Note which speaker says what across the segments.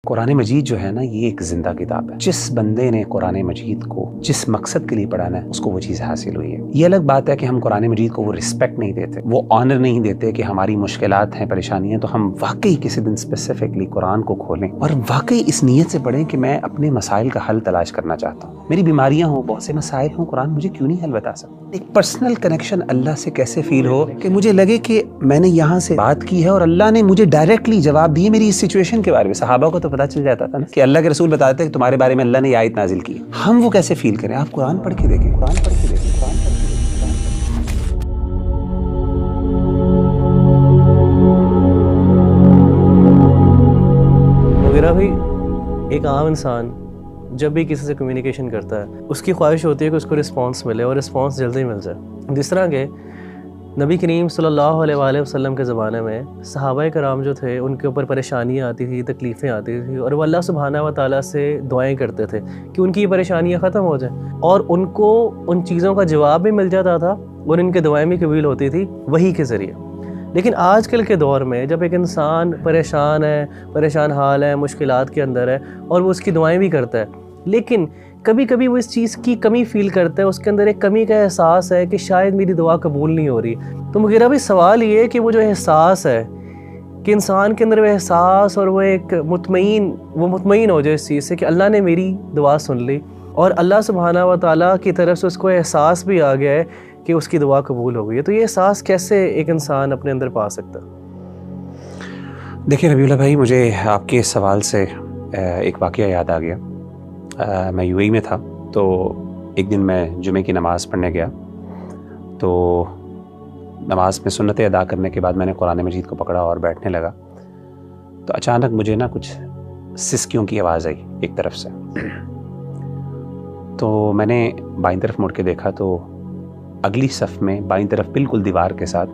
Speaker 1: قرآن مجید جو ہے نا یہ ایک زندہ کتاب ہے. جس بندے نے قرآن مجید کو جس مقصد کے لیے پڑھانا ہے اس کو وہ چیز حاصل ہوئی ہے. یہ الگ بات ہے کہ ہم قرآن مجید کو وہ رسپیکٹ نہیں دیتے, وہ آنر نہیں دیتے کہ ہماری مشکلات ہیں, پریشانیاں ہیں, تو ہم واقعی کسی دن اسپیسیفکلی قرآن کو کھولیں اور واقعی اس نیت سے پڑھیں کہ میں اپنے مسائل کا حل تلاش کرنا چاہتا ہوں. میری بیماریاں ہوں, بہت سے مسائل ہوں, قرآن مجھے کیوں نہیں حل بتا سکتا. ایک پرسنل کنیکشن اللہ سے کیسے فیل ہو کہ مجھے لگے کہ میں نے یہاں سے بات کی ہے اور اللہ نے مجھے ڈائریکٹلی جواب دیے میری اس سچویشن کے بارے میں. صحابہ کو تو پتہ چل جاتا تھا نا کہ اللہ کے رسول بتاتے ہیں کہ تمہارے بارے میں اللہ نے یہ آیت نازل کی. ہم وہ کیسے فیل کریں؟ آپ قرآن پڑھ کے دیکھیں, قرآن پڑھ کے دیکھیں, قرآن پڑھ کے دیکھیں.
Speaker 2: مغیرہ بھائی, ایک عام انسان جب بھی کسی سے کمیونیکیشن کرتا ہے اس کی خواہش ہوتی ہے کہ اس کو رسپانس ملے اور رسپانس جلدی مل جائے. جس طرح کہ نبی کریم صلی اللہ علیہ وآلہ وسلم کے زمانے میں صحابہ کرام جو تھے ان کے اوپر پریشانیاں آتی تھی, تکلیفیں آتی تھیں, اور وہ اللہ سبحانہ و تعالیٰ سے دعائیں کرتے تھے کہ ان کی یہ پریشانیاں ختم ہو جائیں, اور ان کو ان چیزوں کا جواب بھی مل جاتا تھا اور ان کے دعائیں بھی قبول ہوتی تھی وحی کے ذریعے. لیکن آج کل کے دور میں جب ایک انسان پریشان ہے, پریشان حال ہے, مشکلات کے اندر ہے, اور وہ اس کی دعائیں بھی کرتا ہے, لیکن کبھی کبھی وہ اس چیز کی کمی فیل کرتا ہے, اس کے اندر ایک کمی کا احساس ہے کہ شاید میری دعا قبول نہیں ہو رہی. تو مغیرہ بھائی سوال یہ ہے کہ وہ جو احساس ہے کہ انسان کے اندر وہ احساس اور وہ ایک مطمئن ہو جائے اس چیز سے کہ اللہ نے میری دعا سن لی اور اللہ سبحانہ و تعالیٰ کی طرف سے اس کو احساس بھی آ گیا ہے کہ اس کی دعا قبول ہو گئی ہے, تو یہ احساس کیسے ایک انسان اپنے اندر پا سکتا ہے؟
Speaker 1: دیکھیں ربیع اللہ بھائی, مجھے آپ کے سوال سے ایک واقعہ یاد آ گیا. میں یو اے ای میں تھا, تو ایک دن میں جمعے کی نماز پڑھنے گیا, تو نماز میں سنتیں ادا کرنے کے بعد میں نے قرآن مجید کو پکڑا اور بیٹھنے لگا, تو اچانک مجھے نا کچھ سسکیوں کی آواز آئی ایک طرف سے. تو میں نے بائیں طرف مڑ کے دیکھا تو اگلی صف میں بائیں طرف بالکل دیوار کے ساتھ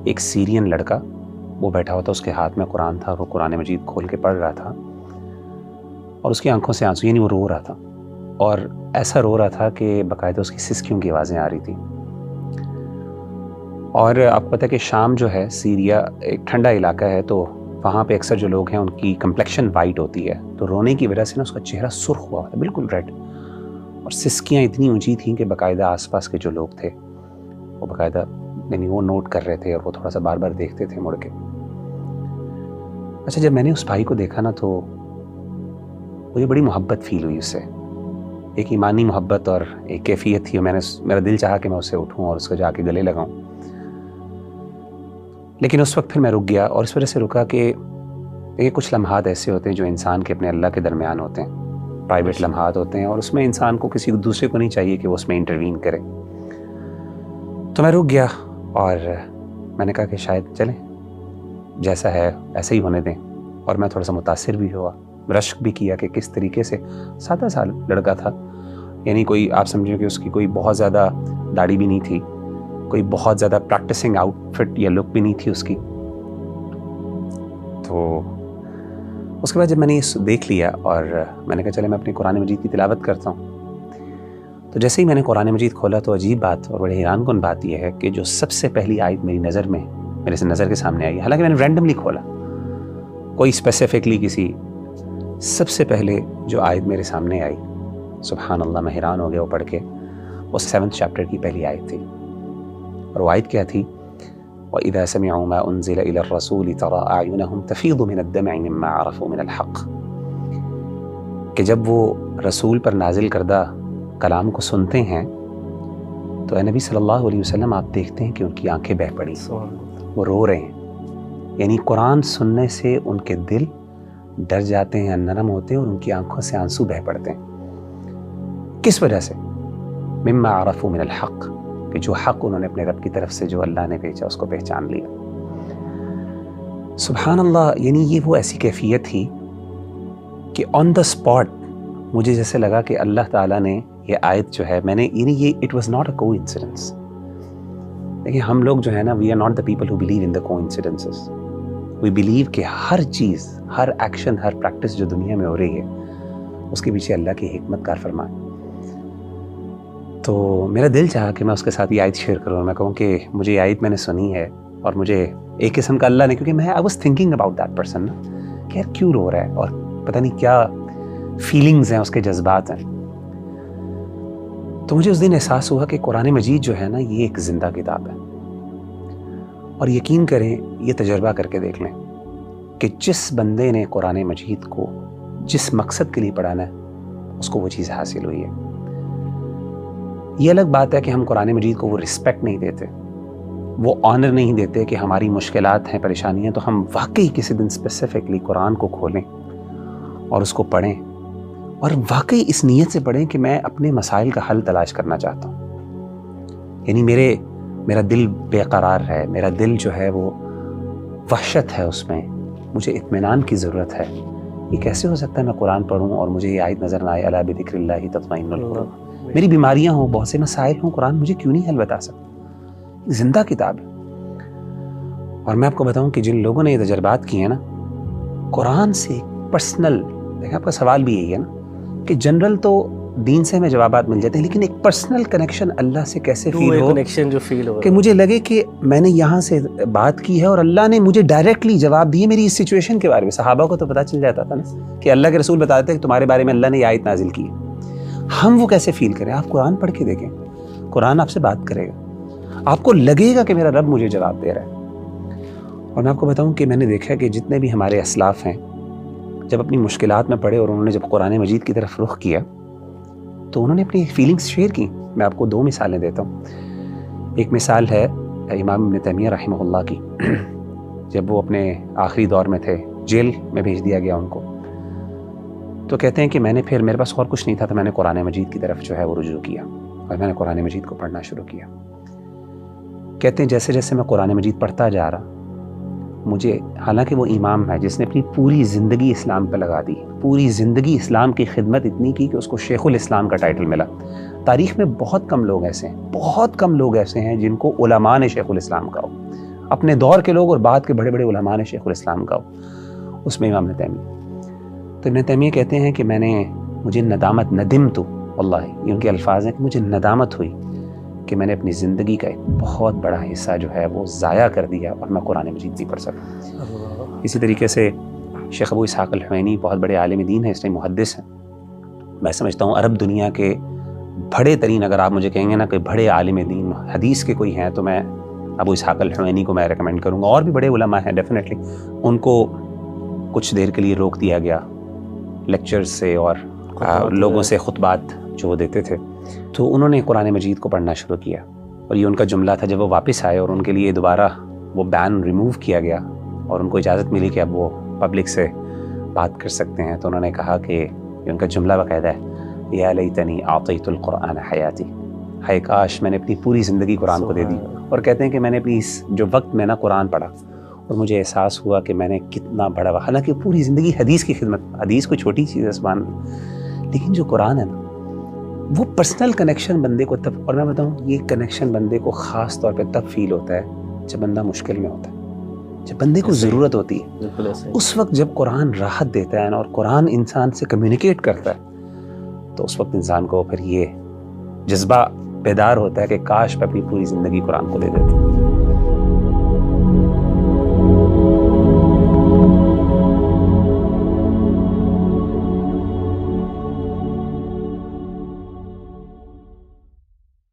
Speaker 1: ایک سیرین لڑکا وہ بیٹھا ہوا تھا, اس کے ہاتھ میں قرآن تھا اور وہ قرآن مجید کھول کے پڑھ رہا تھا, اور اس کی آنکھوں سے آنسو, یعنی وہ رو رہا تھا, اور ایسا رو رہا تھا کہ باقاعدہ اس کی سسکیوں کی آوازیں آ رہی تھیں. اور آپ کو پتہ ہے کہ شام جو ہے سیریا ایک ٹھنڈا علاقہ ہے, تو وہاں پہ اکثر جو لوگ ہیں ان کی کمپلیکشن وائٹ ہوتی ہے, تو رونے کی وجہ سے نا اس کا چہرہ سرخ ہوا تھا, بالکل ریڈ, اور سسکیاں اتنی اونچی تھیں کہ باقاعدہ آس پاس کے جو لوگ تھے وہ باقاعدہ یعنی وہ نوٹ کر رہے تھے اور وہ تھوڑا سا بار بار دیکھتے تھے مڑ کے. اچھا, جب میں نے اس بھائی کو دیکھا نا تو مجھے بڑی محبت فیل ہوئی اس سے, ایک ایمانی محبت اور ایک کیفیت تھی, اور میرا دل چاہا کہ میں اس سے اٹھوں اور اس کو جا کے گلے لگاؤں. لیکن اس وقت پھر میں رک گیا, اور اس وجہ سے رکا کہ یہ کچھ لمحات ایسے ہوتے ہیں جو انسان کے اپنے اللہ کے درمیان ہوتے ہیں, پرائیویٹ لمحات ہوتے ہیں, اور اس میں انسان کو کسی دوسرے کو نہیں چاہیے کہ وہ اس میں انٹروین کرے. تو میں رک گیا اور میں نے کہا کہ شاید چلیں, جیسا ہے ایسا ہی ہونے دیں. اور میں تھوڑا سا متاثر بھی ہوا, رشک بھی کیا کہ کس طریقے سے 7 سال لڑکا تھا, یعنی کوئی آپ سمجھیں کہ اس کی کوئی بہت زیادہ داڑھی بھی نہیں تھی, کوئی بہت زیادہ پریکٹسنگ آؤٹ فٹ یا لک بھی نہیں تھی اس کی. تو اس کے بعد جب میں نے یہ دیکھ لیا اور میں نے کہا چلے میں اپنی قرآن مجید کی تلاوت کرتا ہوں, تو جیسے ہی میں نے قرآن مجید کھولا تو عجیب بات اور بڑے حیران کن بات یہ ہے کہ جو سب سے پہلی آیت میری نظر کے سامنے آئی, حالانکہ میں نے رینڈملی کھولا, کوئی اسپیسیفکلی کسی, سب سے پہلے جو آیت میرے سامنے آئی, سبحان اللہ, میں حیران ہو گیا وہ پڑھ کے. وہ 7 چیپٹر کی پہلی آیت تھی, اور وہ آیت کیا تھی؟ وَإِذَا سَمِعُوا مَا أُنزِلَ إِلَى الرَّسُولِ تَرَىٰ أَعْيُنَهُمْ تَفِيضُ مِنَ الدَّمْعِ مِمَّا عَرَفُوا مِنَ الْحَقِّ, کہ جب وہ رسول پر نازل کردہ کلام کو سنتے ہیں تو اے نبی صلی اللہ علیہ وسلم آپ دیکھتے ہیں کہ ان کی آنکھیں بہہ پڑی, وہ رو رہے ہیں. یعنی قرآن سننے سے ان کے دل ڈر جاتے ہیں, نرم ہوتے ہیں, اور ان کی آنکھوں سے آنسو بہہ پڑتے ہیں. کس وجہ سے؟ مما عرفوا من الحق, کہ جو حق انہوں نے اپنے رب کی طرف سے جو اللہ نے بھیجا اس کو پہچان لیا. سبحان اللہ, یعنی یہ وہ ایسی کیفیت تھی کہ آن دا اسپاٹ مجھے جیسے لگا کہ اللہ تعالیٰ نے یہ آیت جو ہے, میں نے یعنی یہ اٹ واز ناٹ اے کو انسیڈنس. دیکھیں ہم لوگ جو ہے نا, we are not the people who believe in the coincidences. We believe کہ ہر چیز, ہر ایکشن, ہر پریکٹس جو دنیا میں ہو رہی ہے اس کے پیچھے اللہ کی حکمت کار فرمان. تو میرا دل چاہا کہ میں اس کے ساتھ یہ آیت شیئر کروں, اور میں کہوں کہ مجھے یہ آیت میں نے سنی ہے, اور مجھے ایک قسم کا اللہ نے, کیونکہ میں I was thinking about that person نا, کہ یار کیوں رو رہا ہے, اور پتہ نہیں کیا فیلنگز ہیں، اس کے جذبات ہیں. تو مجھے اس دن احساس ہوا کہ قرآن مجید جو ہے نا یہ ایک زندہ کتاب ہے. اور یقین کریں، یہ تجربہ کر کے دیکھ لیں کہ جس بندے نے قرآن مجید کو جس مقصد کے لیے پڑھانا ہے اس کو وہ چیز حاصل ہوئی ہے. یہ الگ بات ہے کہ ہم قرآن مجید کو وہ رسپیکٹ نہیں دیتے، وہ آنر نہیں دیتے کہ ہماری مشکلات ہیں، پریشانیاں، تو ہم واقعی کسی دن اسپیسیفکلی قرآن کو کھولیں اور اس کو پڑھیں، اور واقعی اس نیت سے پڑھیں کہ میں اپنے مسائل کا حل تلاش کرنا چاہتا ہوں. یعنی میرا دل بے قرار ہے، میرا دل جو ہے وہ وحشت ہے، اس میں مجھے اطمینان کی ضرورت ہے. یہ کیسے ہو سکتا ہے میں قرآن پڑھوں اور مجھے یہ آیت نظر نہ آئے، الا بذکر اللہ تطمئن القلوب. میری بیماریاں ہوں، بہت سے مسائل ہوں، قرآن مجھے کیوں نہیں حل بتا سکتا؟ زندہ کتاب ہے. اور میں آپ کو بتاؤں کہ جن لوگوں نے یہ تجربات کیے ہیں نا، قرآن سے پرسنل، دیکھیں آپ کا سوال بھی یہی ہے نا کہ جنرل تو دین سے ہمیں جوابات مل جاتے ہیں، لیکن ایک پرسنل کنیکشن اللہ سے کیسے فیل ہو،
Speaker 2: کنیکشن جو فیل ہو
Speaker 1: کہ مجھے لگے کہ میں نے یہاں سے بات کی ہے اور اللہ نے مجھے ڈائریکٹلی جواب دیے میری اس سچویشن کے بارے میں. صحابہ کو تو پتہ چل جاتا تھا نا کہ اللہ کے رسول بتاتے ہیں کہ تمہارے بارے میں اللہ نے یہ آیت نازل کی ہے. ہم وہ کیسے فیل کریں؟ آپ قرآن پڑھ کے دیکھیں، قرآن آپ سے بات کرے گا، آپ کو لگے گا کہ میرا رب مجھے جواب دے رہا ہے. اور میں آپ کو بتاؤں کہ میں نے دیکھا کہ جتنے بھی ہمارے اسلاف ہیں جب اپنی مشکلات میں پڑے اور انہوں نے جب قرآن مجید کی طرف رخ کیا تو انہوں نے اپنی فیلنگز شیئر کی. میں آپ کو 2 مثالیں دیتا ہوں. ایک مثال ہے امام ابن تیمیہ رحمہ اللہ کی. جب وہ اپنے آخری دور میں تھے، جیل میں بھیج دیا گیا ان کو، تو کہتے ہیں کہ میں نے پھر، میرے پاس اور کچھ نہیں تھا، تو میں نے قرآن مجید کی طرف جو ہے وہ رجوع کیا اور میں نے قرآن مجید کو پڑھنا شروع کیا. کہتے ہیں جیسے جیسے میں قرآن مجید پڑھتا جا رہا، مجھے، حالانکہ وہ امام ہے جس نے اپنی پوری زندگی اسلام پہ لگا دی، پوری زندگی اسلام کی خدمت اتنی کی کہ اس کو شیخ الاسلام کا ٹائٹل ملا. تاریخ میں بہت کم لوگ ایسے ہیں جن کو علماء نے شیخ الاسلام کہا ہو، اپنے دور کے لوگ اور بعد کے بڑے بڑے علماء نے شیخ الاسلام کہا ہو، اس میں امام ابن تیمیہ. تو ابن تیمیہ کہتے ہیں کہ مجھے ندامت، ندمت، واللہ یہ ان کے الفاظ ہیں کہ مجھے ندامت ہوئی کہ میں نے اپنی زندگی کا ایک بہت بڑا حصہ جو ہے وہ ضائع کر دیا اور میں قرآن مجید نہیں پڑھ سکا. اسی طریقے سے شیخ ابو اسحاق الحوینی بہت بڑے عالم دین ہیں، اس ٹائم محدث ہیں. میں سمجھتا ہوں عرب دنیا کے بڑے ترین، اگر آپ مجھے کہیں گے نا کہ بڑے عالم دین حدیث کے کوئی ہیں، تو میں ابو اسحاق الحوینی کو میں ریکمینڈ کروں گا. اور بھی بڑے علماء ہیں ڈیفینیٹلی. ان کو کچھ دیر کے لیے روک دیا گیا لیکچرز سے اور لوگوں سے خطبات جو وہ دیتے تھے، تو انہوں نے قرآن مجید کو پڑھنا شروع کیا. اور یہ ان کا جملہ تھا جب وہ واپس آئے اور ان کے لیے دوبارہ وہ بین ریموو کیا گیا اور ان کو اجازت ملی کہ اب وہ پبلک سے بات کر سکتے ہیں، تو انہوں نے کہا کہ یہ ان کا جملہ باقاعدہ ہے، یا لیتنی اعطیت القرآن حیاتی، ہائے کاش میں نے اپنی پوری زندگی قرآن کو دے دی. اور کہتے ہیں کہ میں نے اپنی اس جو وقت میں نا قرآن پڑھا اور مجھے احساس ہوا کہ میں نے کتنا بڑا، حالانکہ پوری زندگی حدیث کی خدمت، حدیث کوئی چھوٹی چیز ہے سبحان اللہ، لیکن جو قرآن ہے نا وہ پرسنل کنیکشن بندے کو تب، اور میں بتاؤں یہ کنیکشن بندے کو خاص طور پہ تب فیل ہوتا ہے جب بندہ مشکل میں ہوتا ہے، جب بندے کو ضرورت ہوتی ہے. اس وقت جب قرآن راحت دیتا ہے اور قرآن انسان سے کمیونیکیٹ کرتا ہے، تو اس وقت انسان کو پھر یہ جذبہ بیدار ہوتا ہے کہ کاش میں اپنی پوری زندگی قرآن کو دے دیتا.